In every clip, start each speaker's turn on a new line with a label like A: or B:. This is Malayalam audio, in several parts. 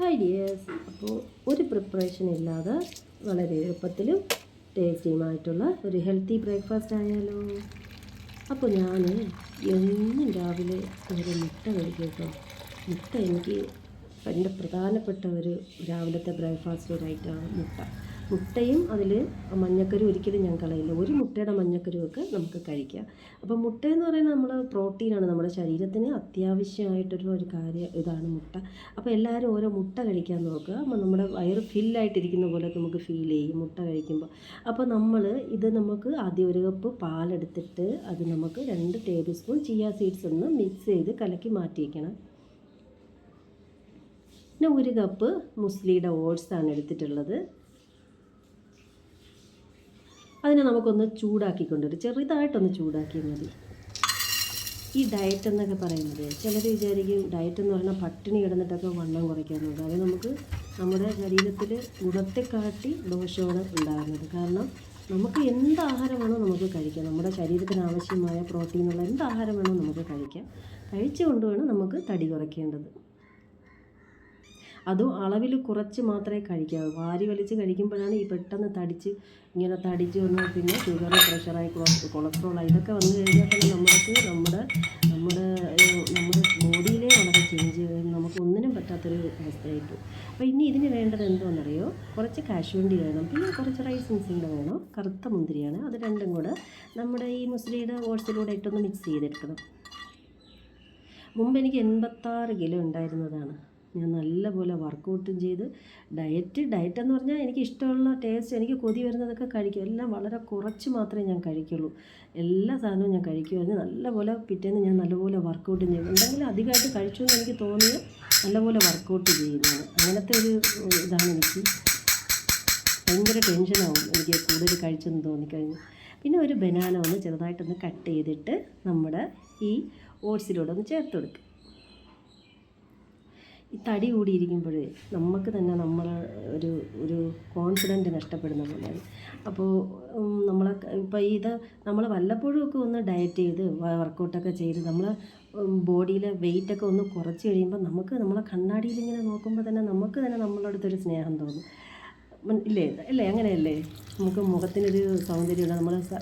A: Hi dears. അപ്പോൾ ഒരു പ്രിപ്പറേഷൻ ഇല്ലാതെ വളരെ എളുപ്പത്തിലും ടേസ്റ്റിയുമായിട്ടുള്ള ഒരു ഹെൽത്തി ബ്രേക്ക്ഫാസ്റ്റ് ആയാലോ. അപ്പോൾ ഞാൻ എന്നും രാവിലെ ഒരു മുട്ട കഴിക്കും കേട്ടോ. മുട്ട എനിക്ക് എൻ്റെ പ്രധാനപ്പെട്ട ഒരു രാവിലത്തെ ബ്രേക്ക്ഫാസ്റ്റ് ഒരു ഐറ്റമാണ് മുട്ട. മുട്ടയും അതിൽ മഞ്ഞക്കരു ഒരിക്കലും ഞാൻ കളയില്ല. ഒരു മുട്ടയുടെ മഞ്ഞക്കരുവൊക്കെ നമുക്ക് കഴിക്കാം. അപ്പോൾ മുട്ട എന്ന് പറയുന്നത് നമ്മൾ പ്രോട്ടീനാണ്, നമ്മുടെ ശരീരത്തിന് അത്യാവശ്യമായിട്ടൊരു കാര്യം ഇതാണ് മുട്ട. അപ്പോൾ എല്ലാവരും ഓരോ മുട്ട കഴിക്കാൻ നോക്കുക. അപ്പോൾ നമ്മുടെ വയറ് ഫില്ലായിട്ടിരിക്കുന്ന പോലെ നമുക്ക് ഫീൽ ചെയ്യും മുട്ട കഴിക്കുമ്പോൾ. അപ്പോൾ നമുക്ക് ആദ്യം ഒരു കപ്പ് പാലെടുത്തിട്ട് അത് നമുക്ക് 2 ടേബിൾ സ്പൂൺ ചിയ സീഡ്സ് ഒന്ന് മിക്സ് ചെയ്ത് കലക്കി മാറ്റി വയ്ക്കണം. പിന്നെ 1 കപ്പ് മുസ്ലിയുടെ ഓട്സാണ് എടുത്തിട്ടുള്ളത്. അതിനെ നമുക്കൊന്ന് ചൂടാക്കിക്കൊണ്ടുവരും, ചെറുതായിട്ടൊന്ന് ചൂടാക്കിയാൽ മതി. ഈ ഡയറ്റ് എന്നൊക്കെ പറയുന്നത് ചിലർ വിചാരിക്കും ഡയറ്റ് എന്ന് പറഞ്ഞാൽ പട്ടിണി കിടന്നിട്ടൊക്കെ വണ്ണം കുറയ്ക്കാൻ നോക്കുക. അത് നമുക്ക് നമ്മുടെ ശരീരത്തിൽ ഗുണത്തെക്കാട്ടി ദോഷമാണ് ഉണ്ടാകുന്നത്. കാരണം നമുക്ക് എന്ത് ആഹാരം വേണോ നമുക്ക് കഴിക്കാം. നമ്മുടെ ശരീരത്തിന് ആവശ്യമായ പ്രോട്ടീനുള്ള എന്ത് ആഹാരം വേണോ നമുക്ക് കഴിക്കാം. കഴിച്ചുകൊണ്ട് വേണം നമുക്ക് തടി കുറയ്ക്കേണ്ടത്. അതും അളവിൽ കുറച്ച് മാത്രമേ കഴിക്കാവൂ. വാരി വലിച്ച് കഴിക്കുമ്പോഴാണ് ഈ പെട്ടെന്ന് തടിച്ച് വന്ന് പിന്നെ ഷുഗർ, പ്രഷറായി, കൊളസ്ട്രോളായി ഇതൊക്കെ വന്നു കഴിഞ്ഞാൽ തന്നെ നമ്മുടെ ബോഡിയിലെ വളരെ ചേഞ്ച് നമുക്ക് ഒന്നിനും പറ്റാത്തൊരു അവസ്ഥയായിട്ടു. അപ്പോൾ ഇനി ഇതിന് വേണ്ടത് എന്തോന്നറിയോ, കുറച്ച് കാശുവണ്ടി വേണം, പിന്നെ കുറച്ച് റൈസിൻസ് കൂടെ വേണം. കറുത്ത മുന്തിരിയാണ്, അത് രണ്ടും കൂടെ നമ്മുടെ ഈ മുസ്ലിയുടെ ഓട്സിലൂടെ ഇട്ടൊന്ന് മിക്സ് ചെയ്തെടുക്കണം. മുമ്പ് എനിക്ക് 86 കിലോ ഉണ്ടായിരുന്നതാണ്. ഞാൻ നല്ലപോലെ വർക്കൗട്ടും ചെയ്ത് ഡയറ്റ് എന്ന് പറഞ്ഞാൽ എനിക്ക് ഇഷ്ടമുള്ള ടേസ്റ്റ്, എനിക്ക് കൊതി വരുന്നതൊക്കെ കഴിക്കും. എല്ലാം വളരെ കുറച്ച് മാത്രമേ ഞാൻ കഴിക്കുള്ളൂ. എല്ലാ സാധനവും ഞാൻ കഴിക്കുമായിരുന്നു. നല്ലപോലെ പിറ്റേന്ന് ഞാൻ നല്ലപോലെ വർക്കൗട്ടും ചെയ്യും. എന്തെങ്കിലും അധികമായിട്ട് കഴിച്ചു എന്ന് എനിക്ക് തോന്നിയ നല്ലപോലെ വർക്കൗട്ട് ചെയ്യുന്നതാണ്. അങ്ങനത്തെ ഒരു ഇതാണ് എനിക്ക്. ഭയങ്കര ടെൻഷനാവും എനിക്ക് കൂടുതൽ കഴിച്ചെന്ന് തോന്നിക്കഴിഞ്ഞു. പിന്നെ ഒരു ബനാന ഒന്ന് ചെറുതായിട്ടൊന്ന് കട്ട് ചെയ്തിട്ട് നമ്മുടെ ഈ ഓട്സിലൂടെ ഒന്ന് ചേർത്ത് കൊടുക്കുക. ഈ തടി കൂടിയിരിക്കുമ്പോൾ നമുക്ക് തന്നെ ഒരു കോൺഫിഡൻറ്റ് നഷ്ടപ്പെടുന്ന പോലെയാണ്. അപ്പോൾ നമ്മൾ വല്ലപ്പോഴും ഒക്കെ ഒന്ന് ഡയറ്റ് ചെയ്ത് വർക്കൗട്ടൊക്കെ ചെയ്ത് നമ്മൾ ബോഡിയിലെ വെയിറ്റൊക്കെ ഒന്ന് കുറച്ച് കഴിയുമ്പോൾ നമ്മളെ കണ്ണാടിയിൽ ഇങ്ങനെ നോക്കുമ്പോൾ തന്നെ നമുക്ക് തന്നെ നമ്മളെ അടുത്തൊരു സ്നേഹം തോന്നും. അല്ലേ അങ്ങനെയല്ലേ? നമുക്ക് മുഖത്തിനൊരു സൗന്ദര്യമുണ്ട്,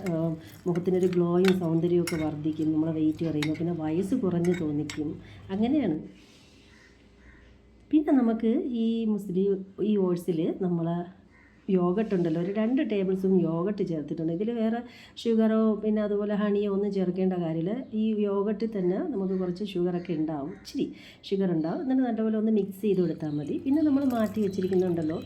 A: മുഖത്തിനൊരു ഗ്ലോയും സൗന്ദര്യമൊക്കെ വർദ്ധിക്കും നമ്മളെ വെയിറ്റ് കുറയുമ്പോൾ. പിന്നെ വയസ്സ് കുറഞ്ഞ് തോന്നിക്കും. അങ്ങനെയാണ്. പിന്നെ നമുക്ക് ഈ ഓട്സിൽ നമ്മൾ യോഗട്ട് ഉണ്ടല്ലോ, ഒരു 2 ടേബിൾ സ്പൂൺ യോഗട്ട് ചേർത്തിട്ടുണ്ട്. ഇതിൽ വേറെ ഷുഗറോ പിന്നെ അതുപോലെ ഹണിയോ ഒന്നും ചേർക്കേണ്ട കാര്യമില്ല. ഈ യോഗട്ടിൽ തന്നെ നമുക്ക് കുറച്ച് ഷുഗറൊക്കെ ഉണ്ടാവും, ഇച്ചിരി ഷുഗർ ഉണ്ടാവും. എന്നിട്ട് നല്ലപോലെ ഒന്ന് മിക്സ് ചെയ്ത് കൊടുത്താൽ മതി. പിന്നെ നമ്മൾ മാറ്റി വെച്ചിരിക്കുന്നുണ്ടല്ലോ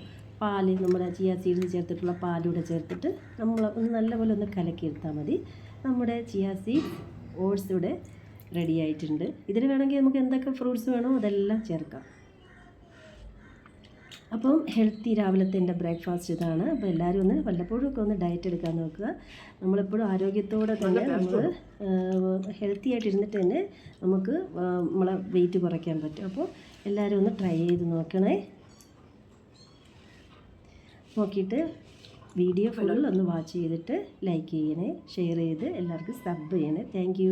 A: പാല്, നമ്മുടെ ചിയ സീഡ്സ് ചേർത്തിട്ടുള്ള പാലൂടെ ചേർത്തിട്ട് നമ്മൾ നല്ലപോലെ ഒന്ന് കലക്കിയെടുത്താൽ മതി. നമ്മുടെ ചിയ സീഡ്സ് ഓട്സ് ഇവിടെ റെഡി ആയിട്ടുണ്ട്. ഇതിൽ വേണമെങ്കിൽ നമുക്ക് എന്തൊക്കെ ഫ്രൂട്ട്സ് വേണോ അതെല്ലാം ചേർക്കാം. അപ്പം ഹെൽത്തി രാവിലത്തെ എൻ്റെ ബ്രേക്ക്ഫാസ്റ്റ് ഇതാണ്. അപ്പോൾ എല്ലാവരും ഒന്ന് വല്ലപ്പോഴും ഒക്കെ ഒന്ന് ഡയറ്റ് എടുക്കാൻ നോക്കുക. നമ്മളെപ്പോഴും ആരോഗ്യത്തോടെ തന്നെ നമ്മൾ ഹെൽത്തി ആയിട്ടിരുന്നിട്ട് തന്നെ നമുക്ക് നമ്മളെ വെയിറ്റ് കുറയ്ക്കാൻ പറ്റും. അപ്പോൾ എല്ലാവരും ഒന്ന് ട്രൈ ചെയ്ത് നോക്കിയിട്ട് വീഡിയോ ഫുൾ ഒന്ന് വാച്ച് ചെയ്തിട്ട് ലൈക്ക് ചെയ്യണേ, ഷെയർ ചെയ്ത് എല്ലാവർക്കും സബ് ചെയ്യണേ. താങ്ക്